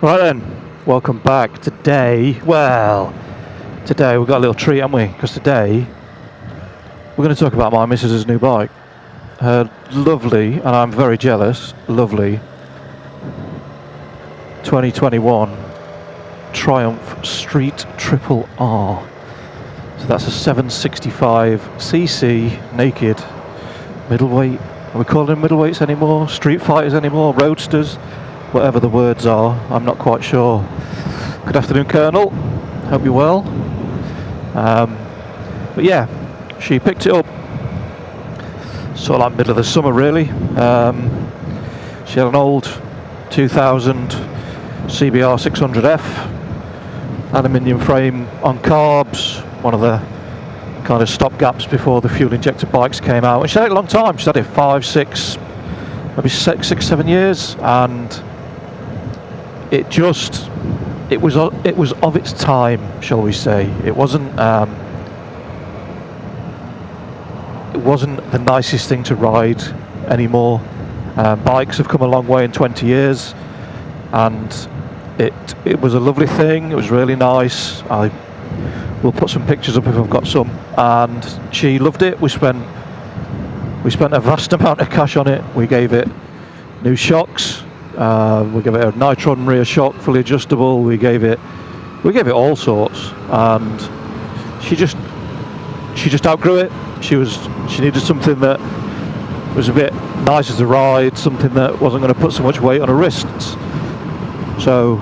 Right then, welcome back. Today we've got a little treat, haven't we? Because today we're going to talk about my missus's new bike. Her lovely, and I'm very jealous, lovely 2021 Triumph Street Triple R. So that's a 765cc naked middleweight. Are we calling them middleweights anymore? Street fighters anymore? Roadsters? Whatever the words are, I'm not quite sure. Good afternoon, Colonel. Hope you're well. But yeah, she picked it up sort of like middle of the summer, really. She had an old 2000 CBR 600F, aluminium frame on carbs, one of the kind of stopgaps before the fuel injector bikes came out. And she had it a long time. She had it 5, 6, maybe 6, 7 years, and it was of its time, shall we say. It wasn't the nicest thing to ride anymore. Bikes have come a long way in 20 years, and it was a lovely thing. It was really nice. I will put some pictures up if I've got some, and she loved it. We spent a vast amount of cash on it. We gave it new shocks. We gave it a Nitron rear shock, fully adjustable. We gave it all sorts, and she just outgrew it. She needed something that was a bit nicer to ride, something that wasn't going to put so much weight on her wrists. So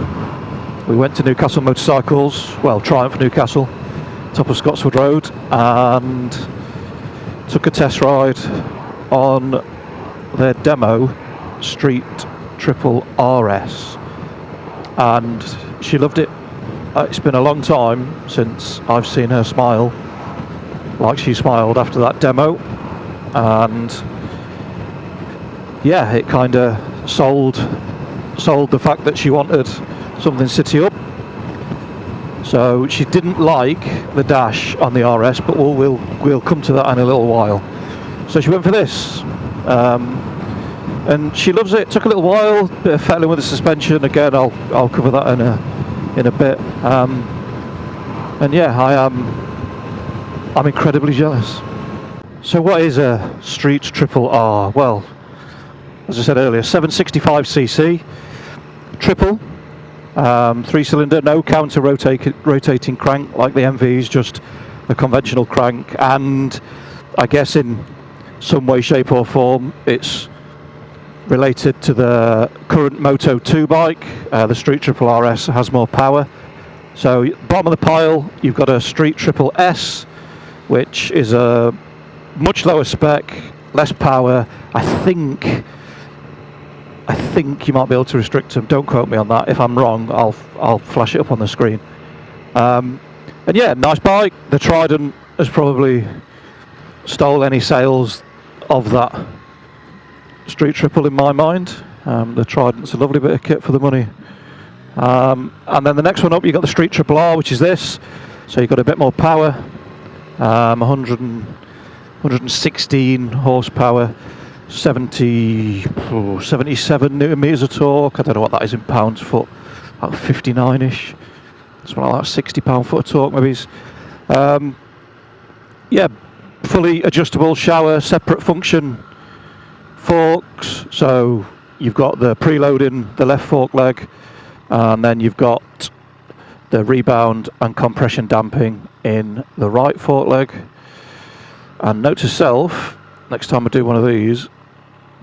we went to Newcastle Motorcycles, well, Triumph Newcastle, top of Scotswood Road, and took a test ride on their demo Street Triple RS, and she loved it. It's been a long time since I've seen her smile like she smiled after that demo, and yeah, it kind of sold the fact that she wanted something city up. So she didn't like the dash on the RS, but we'll come to that in a little while. So she went for this. And she loves it. Took a little while, bit of fettling with the suspension. Again, I'll cover that in a bit. And yeah, I'm incredibly jealous. So what is a Street Triple R? Well, as I said earlier, 765cc, triple, 3-cylinder, no counter rotating crank like the MVs, just a conventional crank. And I guess in some way, shape or form, it's related to the current Moto 2 bike. The Street Triple RS has more power. So bottom of the pile, you've got a Street Triple S, which is a much lower spec, less power. I think you might be able to restrict them. Don't quote me on that. If I'm wrong, I'll flash it up on the screen. And yeah, nice bike. The Trident has probably stole any sales of that Street Triple in my mind. The Trident's a lovely bit of kit for the money. And then the next one up, you've got the Street Triple R, which is this. So you've got a bit more power, 116 horsepower, 77 newton meters of torque. I don't know what that is in pounds foot, about 59ish. Something like that, 60 pound foot of torque maybe. Yeah, fully adjustable shower, separate function forks. So you've got the preload in the left fork leg, and then you've got the rebound and compression damping in the right fork leg. And note to self, next time I do one of these,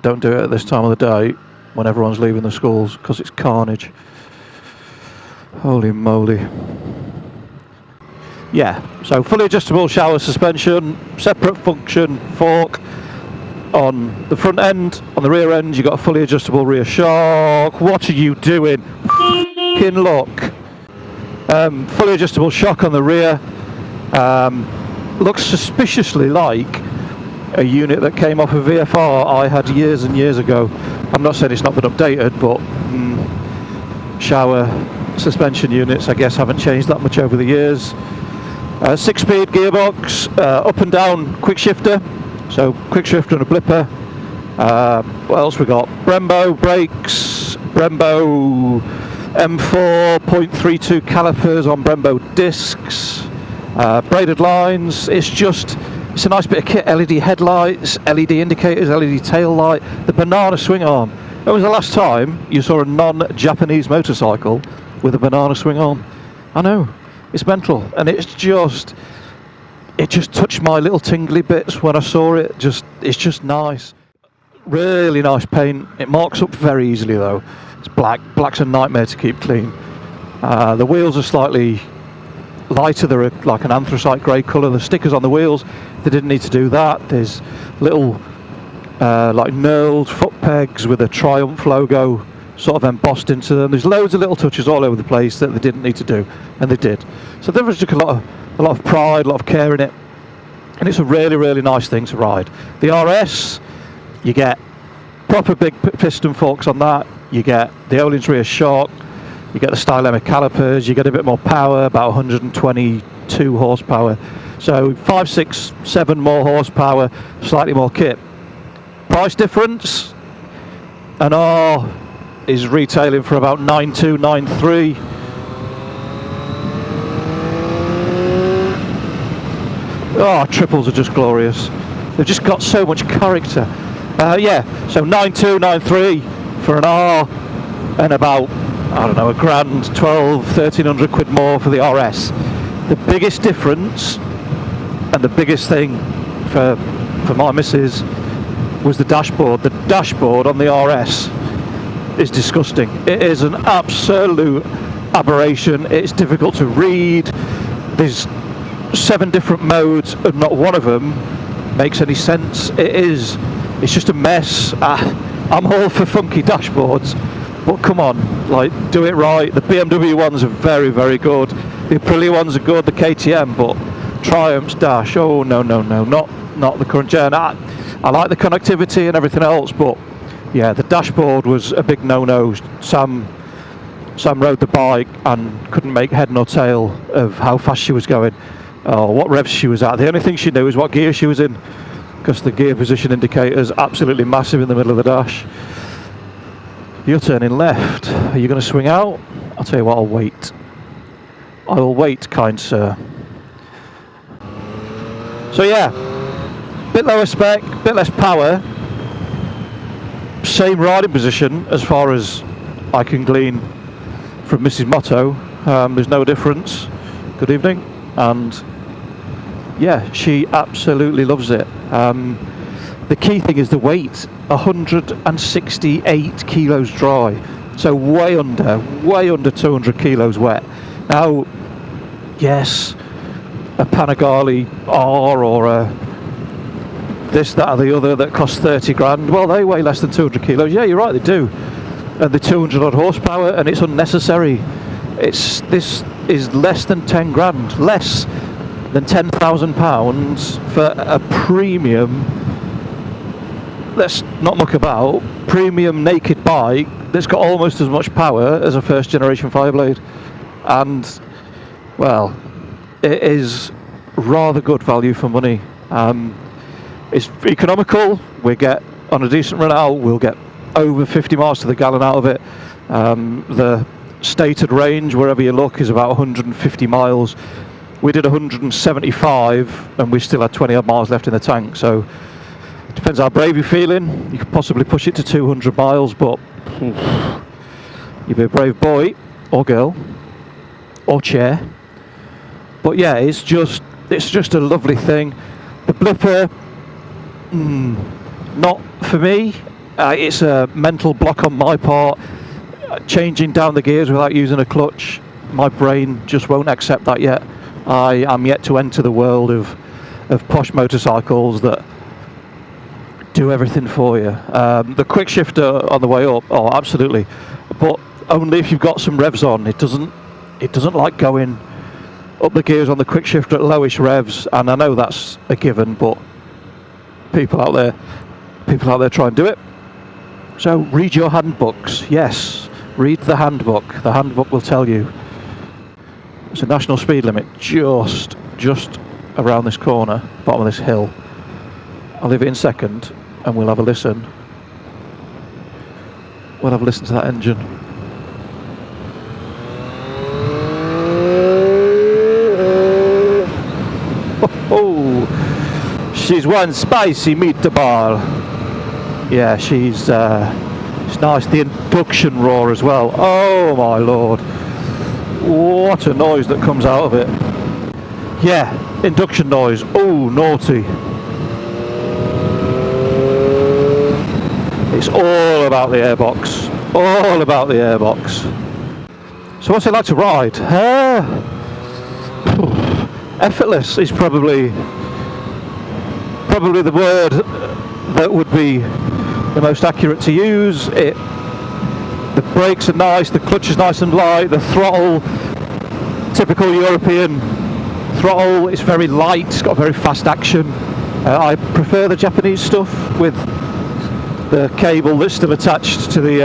don't do it at this time of the day when everyone's leaving the schools, because it's carnage. Holy moly. Yeah, so fully adjustable shower suspension, separate function fork on the front end. On the rear end, you've got a fully adjustable rear shock. What are you doing? F***ing look. Fully adjustable shock on the rear. Looks suspiciously like a unit that came off a VFR I had years and years ago. I'm not saying it's not been updated, but shower suspension units, I guess, haven't changed that much over the years. 6-speed gearbox, up and down quick shifter, so quick shifter and a blipper. What else we got? Brembo brakes, Brembo M4.32 calipers on Brembo discs, braided lines. It's a nice bit of kit. LED headlights, LED indicators, LED tail light, the banana swing arm. When was the last time you saw a non-Japanese motorcycle with a banana swing arm? I know, it's mental, and it just touched my little tingly bits when I saw it. It's just nice. Really nice paint. It marks up very easily though. It's black. Black's a nightmare to keep clean. The wheels are slightly lighter. They're like an anthracite grey colour. The stickers on the wheels, they didn't need to do that. There's little like knurled foot pegs with a Triumph logo sort of embossed into them. There's loads of little touches all over the place that they didn't need to do, and they did. So there was just a lot of pride, a lot of care in it, and it's a really, really nice thing to ride. The RS, you get proper big piston forks on that. You get the Öhlins rear shock. You get the Stylema calipers. You get a bit more power, about 122 horsepower. So 5, 6, 7 more horsepower, slightly more kit. Price difference, an R is retailing for about 9.2, 9.3. Oh, triples are just glorious. They've just got so much character. Yeah, so 9.2, 9.3 for an R, and about, I don't know, a grand, 12, 1,300 quid more for the RS. The biggest difference, and the biggest thing for my missus, was the dashboard. The dashboard on the RS is disgusting. It is an absolute aberration. It's difficult to read. There's 7 different modes and not one of them makes any sense. It's just a mess. I'm all for funky dashboards, but come on, like, do it right. The BMW ones are very, very good. The Aprilia ones are good, the KTM, but Triumph's dash, oh no, not the current gen. I like the connectivity and everything else, but yeah, the dashboard was a big no-no. Sam rode the bike and couldn't make head nor tail of how fast she was going, or what revs she was at. The only thing she knew is what gear she was in, because the gear position indicator is absolutely massive in the middle of the dash. You're turning left. Are you going to swing out? I'll tell you what, I'll wait. I will wait, kind sir. So yeah, bit lower spec, bit less power, same riding position as far as I can glean from Mrs. Motto. There's no difference. Good evening. And yeah, she absolutely loves it. The key thing is the weight, 168 kilos dry, so way under 200 kilos wet. Now, yes, a Panigale R or a this, that or the other that costs 30 grand, well, they weigh less than 200 kilos. Yeah, you're right, they do. And the 200 odd horsepower, and it's unnecessary. This is less than 10 grand, less than £10,000 for a premium, let's not muck about, premium naked bike that's got almost as much power as a first generation Fireblade. And well, it is rather good value for money. It's economical. We get, on a decent run out, we'll get over 50 miles to the gallon out of it. The stated range, wherever you look, is about 150 miles. We did 175 and we still had 20 odd miles left in the tank, so it depends how brave you're feeling. You could possibly push it to 200 miles, but you'd be a brave boy or girl or chair. But yeah, it's just a lovely thing. The blipper, not for me. It's a mental block on my part. Changing down the gears without using a clutch, my brain just won't accept that yet. I am yet to enter the world of posh motorcycles that do everything for you. The quick shifter on the way up, oh absolutely, but only if you've got some revs on. It doesn't like going up the gears on the quick shifter at lowish revs, and I know that's a given, but people out there try and do it. So read your handbooks. Yes, read the handbook. The handbook will tell you. It's a national speed limit just around this corner, bottom of this hill. I'll leave it in second and we'll have a listen. We'll have a listen to that engine. She's one spicy meatball. Yeah, she's nice. The induction roar as well. Oh my lord. What a noise that comes out of it. Yeah, induction noise. Oh, naughty. It's all about the airbox. All about the airbox. So what's it like to ride? Effortless is probably the word that would be the most accurate to use. The brakes are nice, the clutch is nice and light, the throttle, typical European throttle, it's very light, it's got very fast action. I prefer the Japanese stuff with the cable that's still attached to the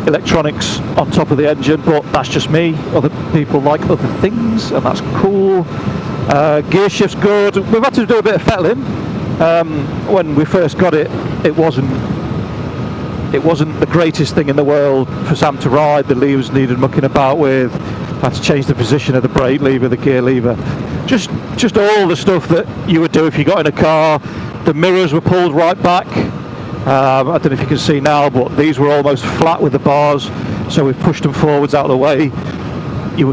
electronics on top of the engine, but that's just me. Other people like other things, and that's cool. Gear shift's good. We've had to do a bit of fettling. When we first got it, it wasn't the greatest thing in the world for Sam to ride. The levers needed mucking about with. Had to change the position of the brake lever, the gear lever, just all the stuff that you would do if you got in a car. The mirrors were pulled right back. I don't know if you can see now, but these were almost flat with the bars, so we've pushed them forwards out of the way.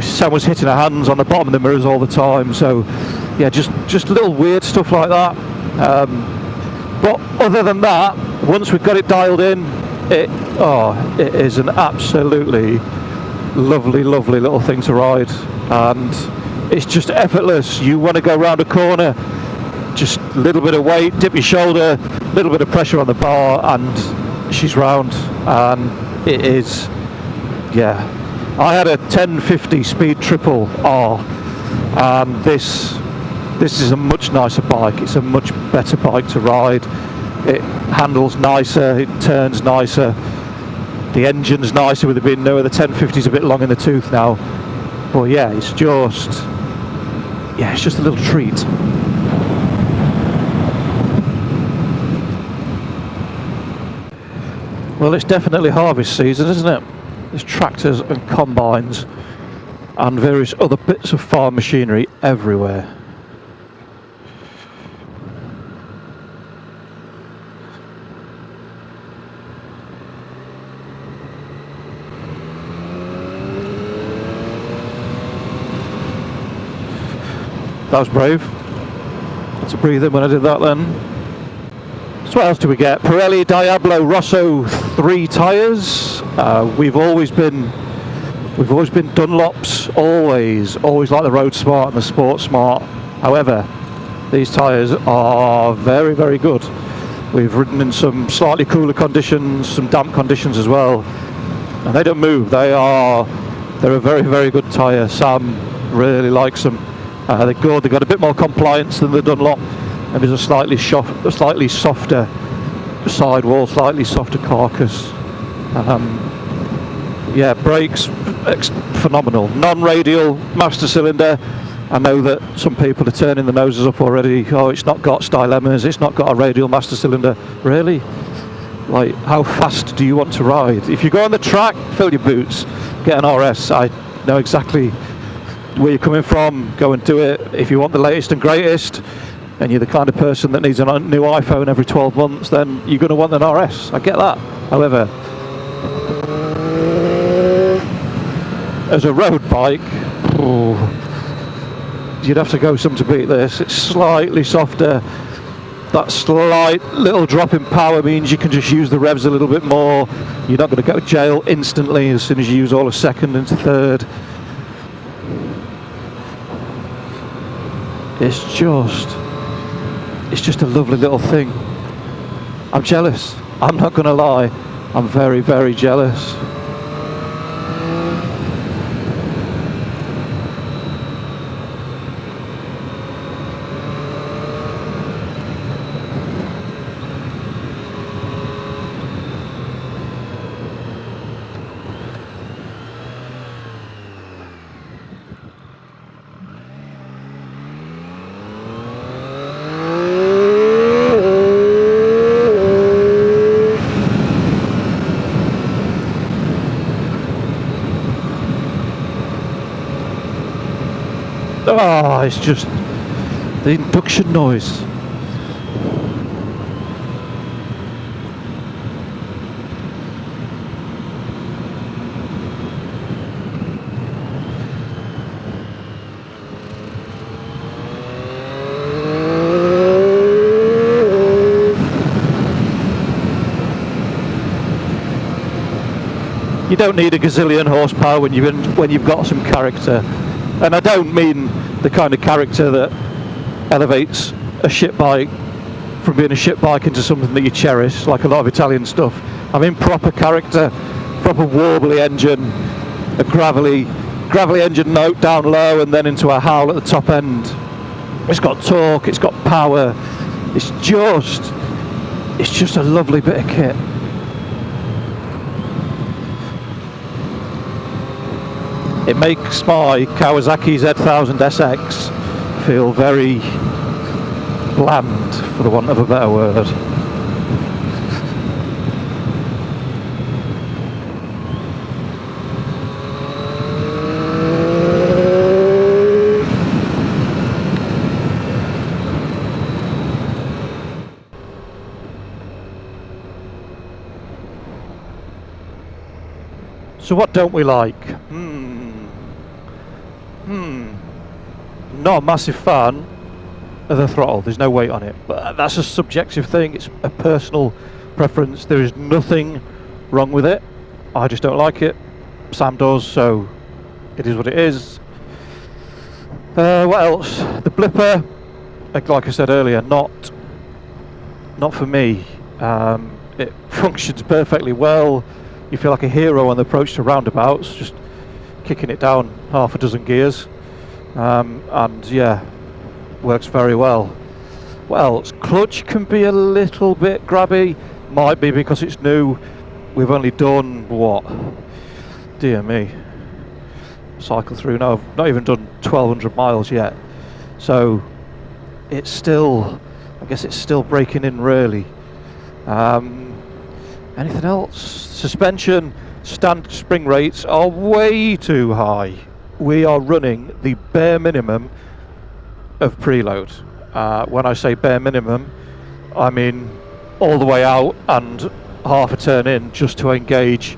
Sam was hitting her hands on the bottom of the mirrors all the time, so yeah, just little weird stuff like that. But other than that, once we've got it dialed in, it is an absolutely lovely little thing to ride, and it's just effortless. You want to go around a corner, just a little bit of weight, dip your shoulder, a little bit of pressure on the bar, and she's round. And it is, yeah, I had a 1050 speed triple R, and this is a much nicer bike. It's a much better bike to ride. It handles nicer, it turns nicer, the engine's nicer with it being newer. The 1050's a bit long in the tooth now, but yeah, it's just a little treat. Well, it's definitely harvest season, isn't it? There's tractors and combines and various other bits of farm machinery everywhere. That was brave. Had to breathe in when I did that then. So what else do we get? Pirelli Diablo Rosso 3 tyres. We've always been Dunlops, always like the Road Smart and the Sport Smart. However, these tyres are very, very good. We've ridden in some slightly cooler conditions, some damp conditions as well, and they don't move. They're a very, very good tyre. Sam really likes them. They're good. They've got a bit more compliance than the Dunlop, and there's a slightly softer sidewall, slightly softer carcass. Yeah, brakes phenomenal. Non-radial master cylinder. I know that some people are turning the noses up already. Oh, it's not got stylemas, it's not got a radial master cylinder. Really? Like, how fast do you want to ride? If you go on the track, fill your boots, get an RS. I know exactly where you're coming from, go and do it. If you want the latest and greatest, and you're the kind of person that needs a new iPhone every 12 months, then you're going to want an RS. I get that. However, as a road bike, you'd have to go some to beat this. It's slightly softer. That slight little drop in power means you can just use the revs a little bit more. You're not going to go to jail instantly as soon as you use all of second into third. It's just a lovely little thing. I'm jealous. I'm not going to lie. I'm very, very jealous. Oh, it's just The induction noise. You don't need a gazillion horsepower when you've got some character, and I don't mean the kind of character that elevates a shit bike from being a shit bike into something that you cherish, like a lot of Italian stuff. I mean proper character, proper warbly engine, a gravelly engine note down low, and then into a howl at the top end. It's got torque, it's got power. It's just a lovely bit of kit. It makes my Kawasaki Z1000 SX feel very bland, for the want of a better word. So what don't we like? Not a massive fan of the throttle. There's no weight on it, but that's a subjective thing. It's a personal preference. There is nothing wrong with it. I just don't like it. Sam does, so it is what it is. What else? The blipper, like I said earlier, not for me. It functions perfectly well. You feel like a hero on the approach to roundabouts, just kicking it down half a dozen gears. And yeah, works very well. What else? Clutch can be a little bit grabby. Might be because it's new. We've only done what? Dear me. Cycle through now. I've not even done 1,200 miles yet. So it's still, I guess it's still breaking in really. Anything else? Suspension, standard spring rates are way too high. We are running the bare minimum of preload. When I say bare minimum, I mean all the way out and half a turn in just to engage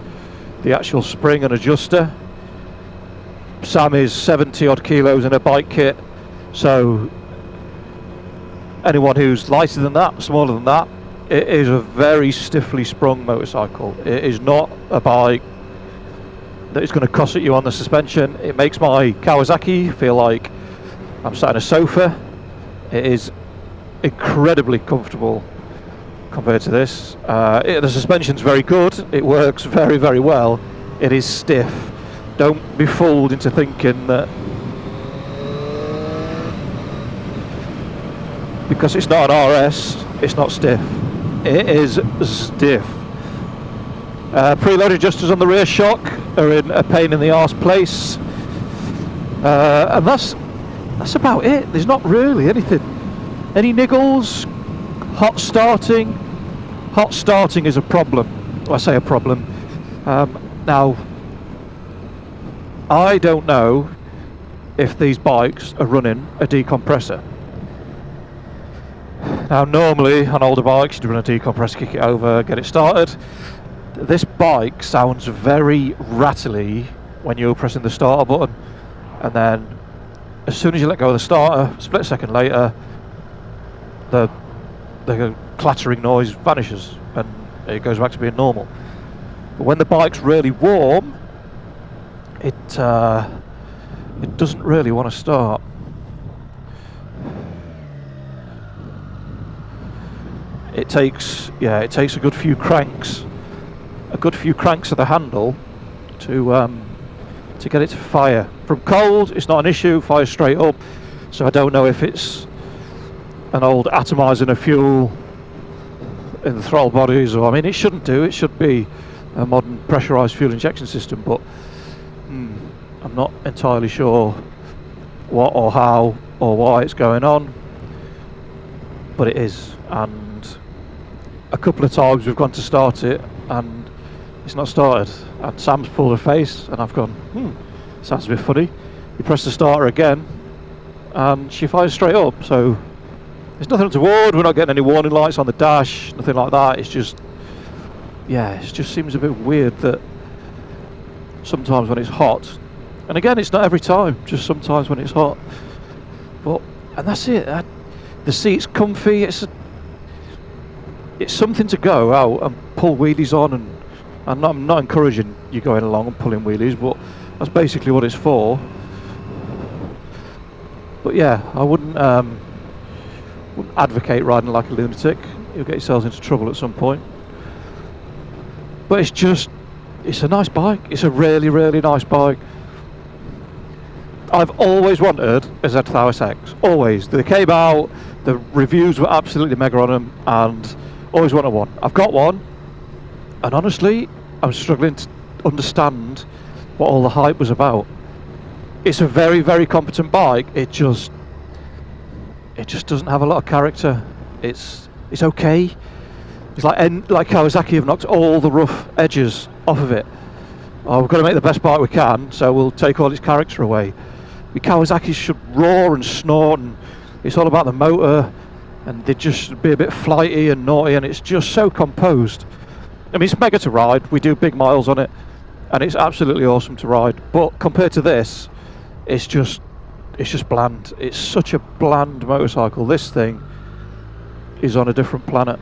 the actual spring and adjuster. Sam is 70 odd kilos in a bike kit, so anyone who's lighter than that, smaller than that, it is a very stiffly sprung motorcycle. It is not a bike that is going to cosset you on the suspension. It makes my Kawasaki feel like I'm sat in a sofa. It is incredibly comfortable compared to this. The suspension's very good. It works very, very well. It is stiff. Don't be fooled into thinking that because it's not an RS, it's not stiff. It is stiff. Preload adjusters on the rear shock are in a pain in the arse place, and that's about it. There's not really anything. Any niggles? Hot starting is a problem. Well, I say a problem. Now, I don't know if these bikes are running a decompressor. Now, normally on older bikes you run a decompressor, kick it over, get it started. This bike sounds very rattly when you're pressing the starter button, and then as soon as you let go of the starter, a split second later, the clattering noise vanishes and it goes back to being normal. But when the bike's really warm, it doesn't really want to start. It takes a good few cranks of the handle to get it to fire. From cold, it's not an issue, fires straight up. So I don't know if it's an old atomising of fuel in the throttle bodies, or I mean, it shouldn't do. It should be a modern pressurised fuel injection system, but I'm not entirely sure what or how or why it's going on. But it is, and a couple of times we've gone to start it and it's not started, and Sam's pulled her face and I've gone, sounds a bit funny. You press the starter again and she fires straight up. So there's nothing untoward. We're not getting any warning lights on the dash, nothing like that. It's just, yeah, it just seems a bit weird that sometimes when it's hot, and again, it's not every time, just sometimes when it's hot. But and that's it. The seat's comfy. It's something to go out and pull wheelies on, and I'm not encouraging you going along and pulling wheelies, but that's basically what it's for. But yeah, I wouldn't advocate riding like a lunatic. You'll get yourselves into trouble at some point. But it's a nice bike. It's a really, really nice bike. I've always wanted a Z1000 X. Always. They came out, the reviews were absolutely mega on them, and always wanted one. I've got one, and honestly, I'm struggling to understand what all the hype was about. It's a very, very competent bike. It just doesn't have a lot of character. It's okay. It's like Kawasaki have knocked all the rough edges off of it. Oh, we've got to make the best bike we can, so we'll take all its character away. The Kawasaki's should roar and snort, and it's all about the motor, and they just be a bit flighty and naughty, and it's just so composed. I mean, it's mega to ride. We do big miles on it, and it's absolutely awesome to ride. But compared to this, it's just bland. It's such a bland motorcycle. This thing is on a different planet.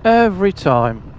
Every time.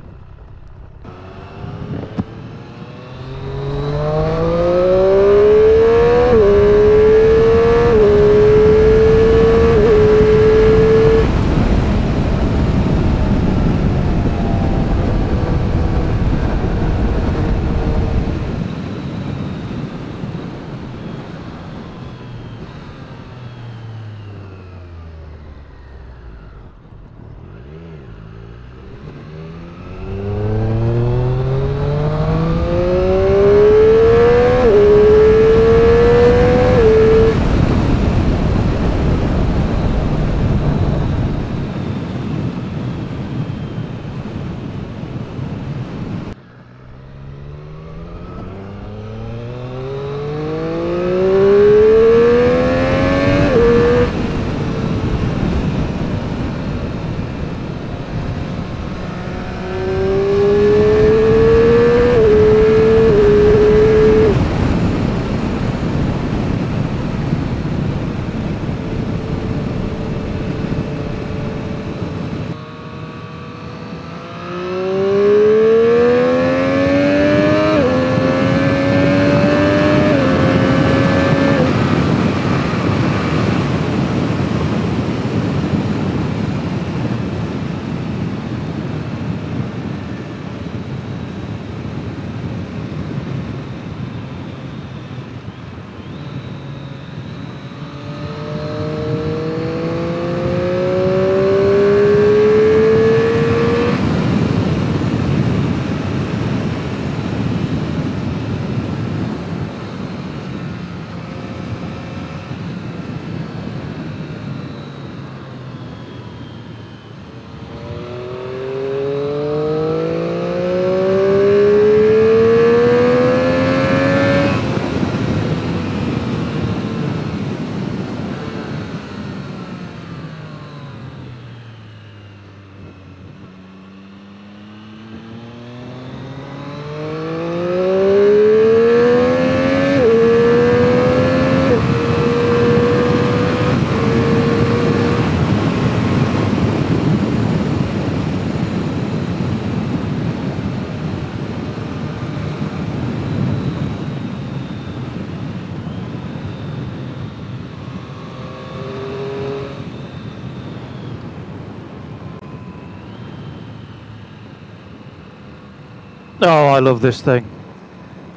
Oh, I love this thing.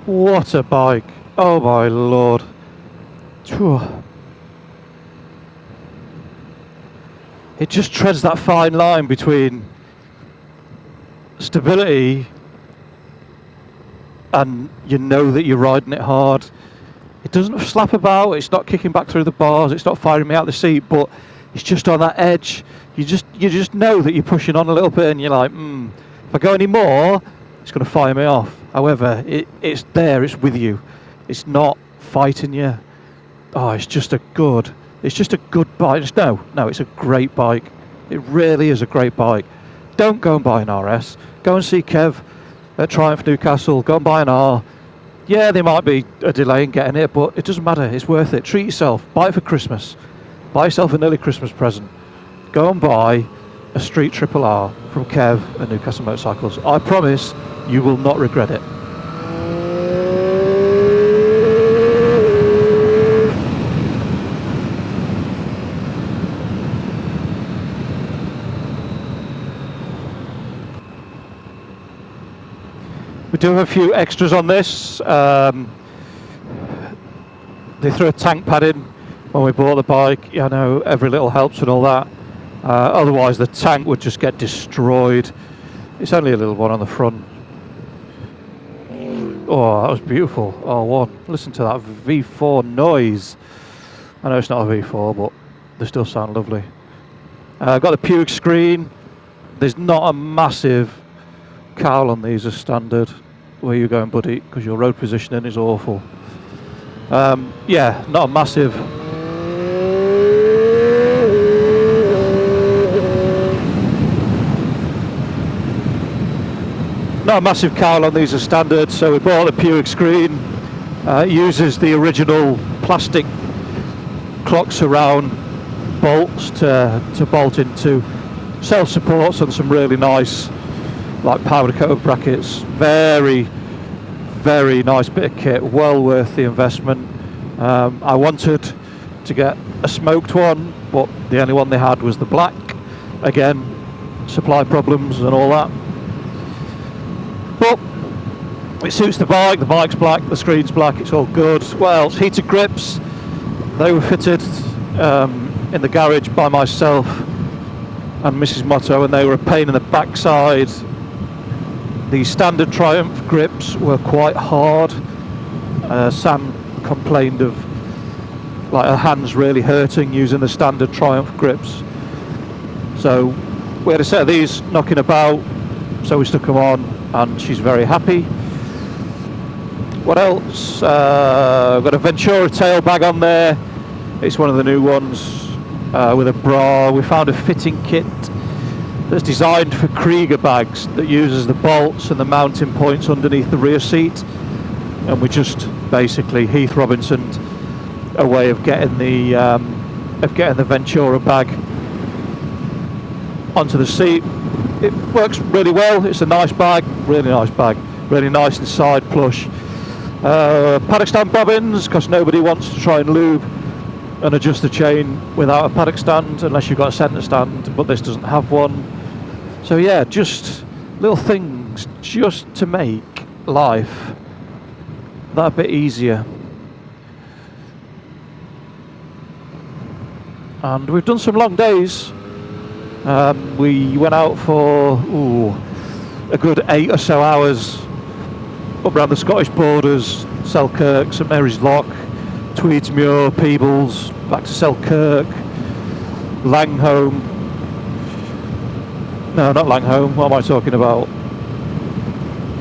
What a bike. Oh my lord. Phew. It just treads that fine line between stability and you know that you're riding it hard. It doesn't slap about, it's not kicking back through the bars, it's not firing me out the seat, but it's just on that edge. You just know that you're pushing on a little bit and you're like, if I go any more, it's going to fire me off. However, it's there, it's with you. It's not fighting you. Oh, it's just a good bike. No, it's a great bike. It really is a great bike. Don't go and buy an RS. Go and see Kev at Triumph Newcastle. Go and buy an R. Yeah, there might be a delay in getting it, but it doesn't matter. It's worth it. Treat yourself. Buy it for Christmas. Buy yourself an early Christmas present. Go and buy a Street Triple R from Kev at Newcastle Motorcycles. I promise you will not regret it. We do have a few extras on this. They threw a tank pad in when we bought the bike. Yeah, I know, every little helps and all that. Otherwise the tank would just get destroyed. It's only a little one on the front. Oh, that was beautiful. Oh, one. Listen to that V4 noise. I know it's not a V4, but they still sound lovely. I've got the Puke screen. There's not a massive cowl on these as standard. Where you going, buddy? Because your road positioning is awful. Yeah, not a massive. Not a massive cowl on these as standard, so we bought the Puke screen. It uses the original plastic clock surround bolts to bolt into self supports and some really nice like powder coated brackets. Very nice bit of kit, well worth the investment. I wanted to get a smoked one, but the only one they had was the black. Again, supply problems and all that. But it suits the bike's black, the screen's black, it's all good. What else? Heated grips. They were fitted in the garage by myself and Mrs. Motto, and they were a pain in the backside. The standard Triumph grips were quite hard. Sam complained of like her hands really hurting using the standard Triumph grips. So we had a set of these knocking about, so we stuck them on and she's very happy. What else? I've got a Ventura tail bag on there. It's one of the new ones with a bra. We found a fitting kit that's designed for Krieger bags that uses the bolts and the mounting points underneath the rear seat, and we just basically Heath Robinsoned a way of getting the Ventura bag onto the seat. It works really well. It's a nice bag, really nice inside, plush. Paddock stand bobbins, because nobody wants to try and lube and adjust the chain without a paddock stand unless you've got a centre stand, but this doesn't have one. So yeah, just little things just to make life that bit easier. And we've done some long days. We went out for a good 8 or so hours up around the Scottish borders, Selkirk, St Mary's Lock, Tweedsmuir, Peebles, back to Selkirk, Langholm. No, not Langholm, what am I talking about?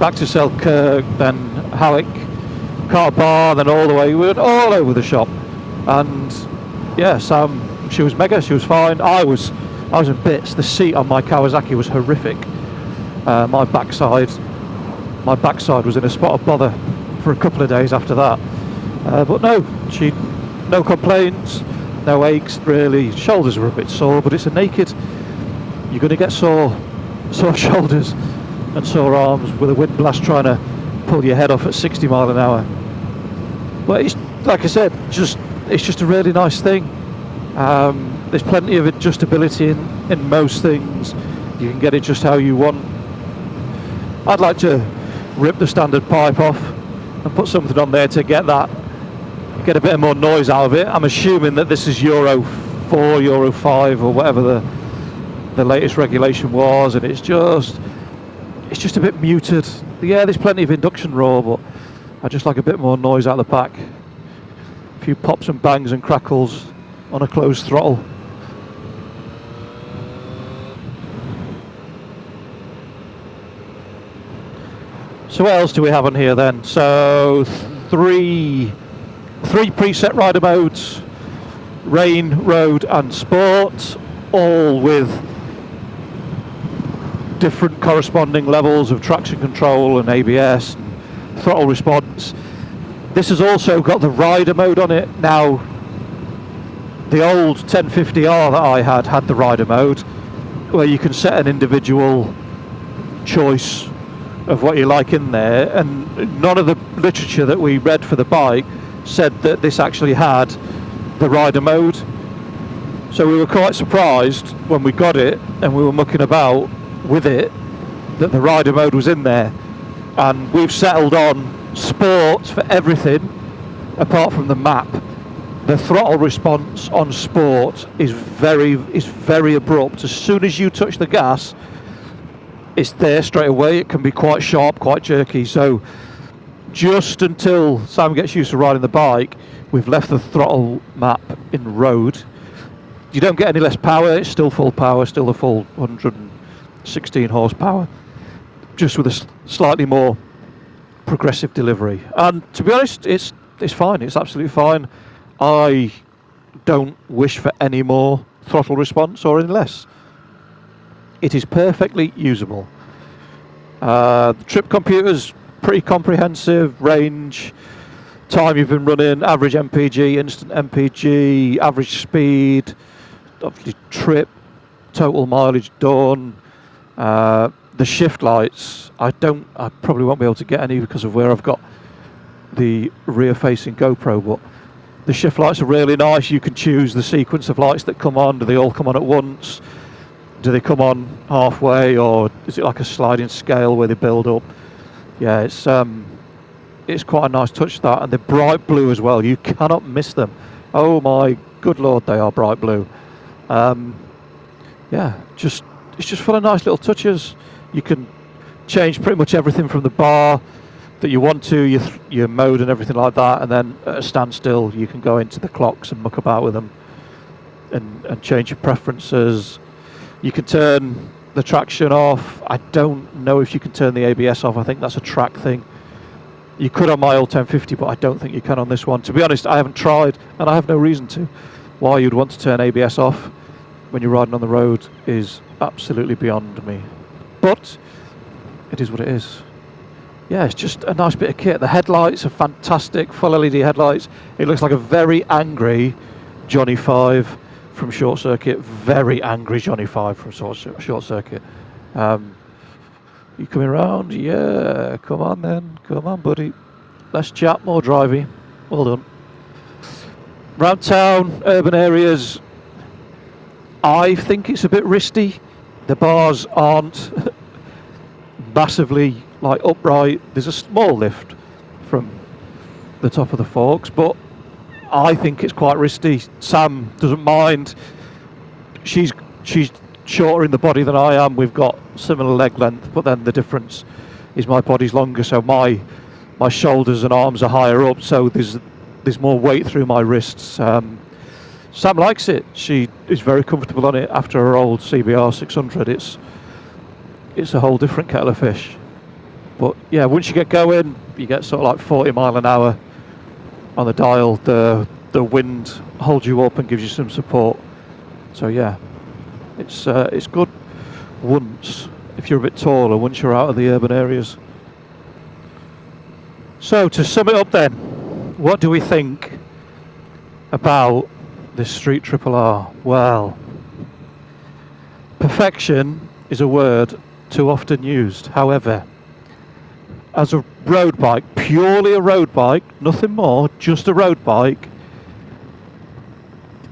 Back to Selkirk, then Halleck, Carbar, then all the way. We went all over the shop. And yeah, Sam, she was mega, she was fine. I was in bits. The seat on my Kawasaki was horrific. My backside was in a spot of bother for a couple of days after that. But no complaints, no aches really. Shoulders were a bit sore, but it's a naked. You're going to get sore shoulders and sore arms with a wind blast trying to pull your head off at 60 mile an hour. But it's, like I said, it's just a really nice thing. There's plenty of adjustability in most things. You can get it just how you want. I'd like to rip the standard pipe off and put something on there to get a bit more noise out of it. I'm assuming that this is Euro 4, Euro 5 or whatever the latest regulation was, and it's just a bit muted. Yeah, there's plenty of induction roar, but I just like a bit more noise out of the pack. A few pops and bangs and crackles on a closed throttle. So what else do we have on here then? So three preset rider modes: rain, road and sport, all with different corresponding levels of traction control and ABS and throttle response. This has also got the rider mode on it. Now, the old 1050R that I had the rider mode, where you can set an individual choice of what you like in there, and none of the literature that we read for the bike said that this actually had the rider mode. So we were quite surprised when we got it and we were mucking about with it that the rider mode was in there. And we've settled on sport for everything apart from the map. The throttle response on sport is very abrupt. As soon as you touch the gas, it's there straight away. It can be quite sharp, quite jerky. So just until Sam gets used to riding the bike, we've left the throttle map in road. You don't get any less power. It's still full power, still the full 116 horsepower, just with a slightly more progressive delivery. And to be honest, it's fine. It's absolutely fine. I don't wish for any more throttle response or any less. It is perfectly usable. The trip computer's pretty comprehensive. Range, time you've been running, average MPG, instant MPG, average speed, obviously trip, total mileage done. The shift lights, I probably won't be able to get any because of where I've got the rear facing GoPro, but the shift lights are really nice. You can choose the sequence of lights that come on. Do they all come on at once? Do they come on halfway, or is it like a sliding scale where they build up? Yeah, it's quite a nice touch, that. And they're bright blue as well. You cannot miss them. Oh my good lord, they are bright blue. Yeah, it's just full of nice little touches. You can change pretty much everything from the bar that you want to, your mode and everything like that, and then at a standstill you can go into the clocks and muck about with them and change your preferences. You can turn the traction off. I don't know if you can turn the ABS off. I think that's a track thing. You could on my old 1050, but I don't think you can on this one. To be honest, I haven't tried, and I have no reason to. Why you'd want to turn ABS off when you're riding on the road is absolutely beyond me. But it is what it is. Yeah, it's just a nice bit of kit. The headlights are fantastic, full LED headlights. It looks like a very angry Johnny 5 from Short Circuit. Very angry Johnny 5 from Short Circuit. You coming around? Yeah, come on then. Come on, buddy. Less chat, more driving. Well done. Round town, urban areas, I think it's a bit wristy. The bars aren't massively upright. There's a small lift from the top of the forks, but I think it's quite wristy. Sam doesn't mind. She's shorter in the body than I am. We've got similar leg length, but then the difference is my body's longer, so my shoulders and arms are higher up, so there's more weight through my wrists. Sam likes it. She is very comfortable on it. After her old CBR 600, it's a whole different kettle of fish. But yeah, once you get going, you get sort of like 40 mile an hour on the dial. The wind holds you up and gives you some support. So yeah, it's good once, if you're a bit taller, once you're out of the urban areas. So to sum it up then, what do we think about this Street Triple R? Well, perfection is a word too often used. However, as a road bike, purely a road bike, nothing more, just a road bike,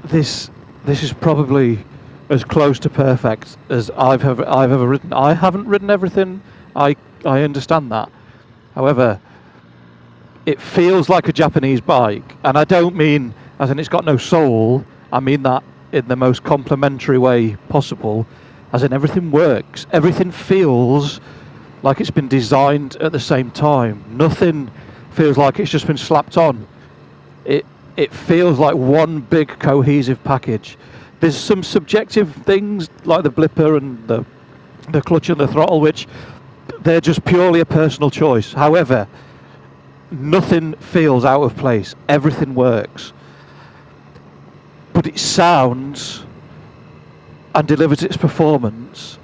this is probably as close to perfect as I've ever ridden. I haven't ridden everything, I understand that, However, it feels like a Japanese bike, and I don't mean as in it's got no soul. I mean that in the most complimentary way possible, as in everything works. Everything feels like it's been designed at the same time. Nothing feels like it's just been slapped on. It feels like one big cohesive package. There's some subjective things like the blipper and the clutch and the throttle, which they're just purely a personal choice. However, nothing feels out of place. Everything works. But it sounds and delivers its performance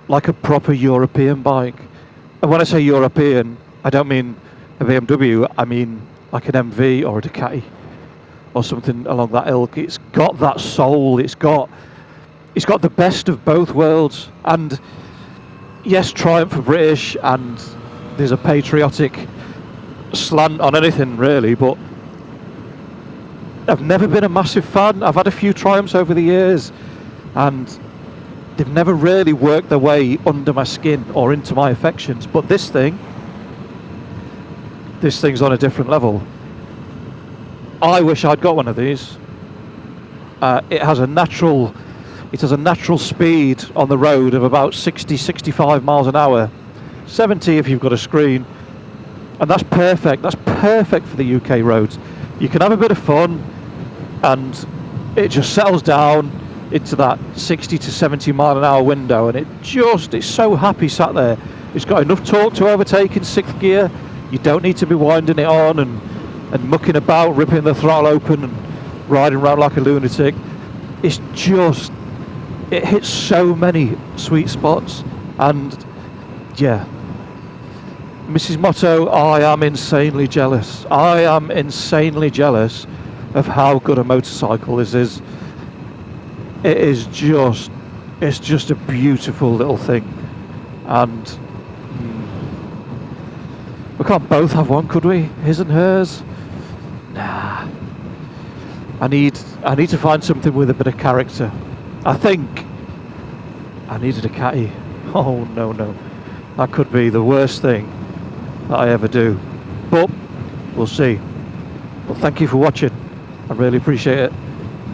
like a proper European bike. And when I say European, I don't mean a BMW, I mean like an MV or a Ducati or something along that ilk. It's got that soul, it's got the best of both worlds. And yes, Triumph for British, and there's a patriotic slant on anything really, but I've never been a massive fan. I've had a few Triumphs over the years, and they've never really worked their way under my skin or into my affections. But this thing's on a different level. I wish I'd got one of these. It has a natural speed on the road of about 60-65 miles an hour, 70 if you've got a screen, and that's perfect. That's perfect for the UK roads. You can have a bit of fun, and it just settles down into that 60 to 70 mile an hour window, and it's so happy sat there. It's got enough torque to overtake in 6th gear. You don't need to be winding it on and mucking about, ripping the throttle open and riding around like a lunatic. It hits so many sweet spots, and yeah, Mrs. Motto, I am insanely jealous. I am insanely jealous of how good a motorcycle this is. It's just a beautiful little thing, and we can't both have one, could we? His and hers? Nah. I need to find something with a bit of character. I think I need a Ducati. Oh no, that could be the worst thing that I ever do, but we'll see. Well, thank you for watching. I really appreciate it.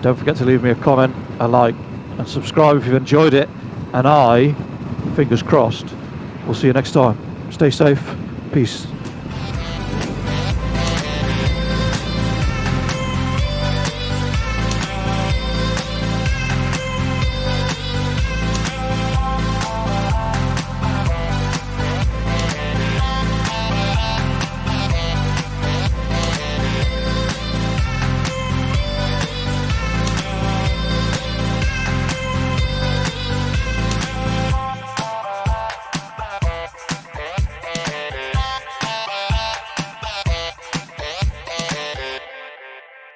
Don't forget to leave me a comment, a like, and subscribe if you've enjoyed it. And fingers crossed, we'll see you next time. Stay safe. Peace.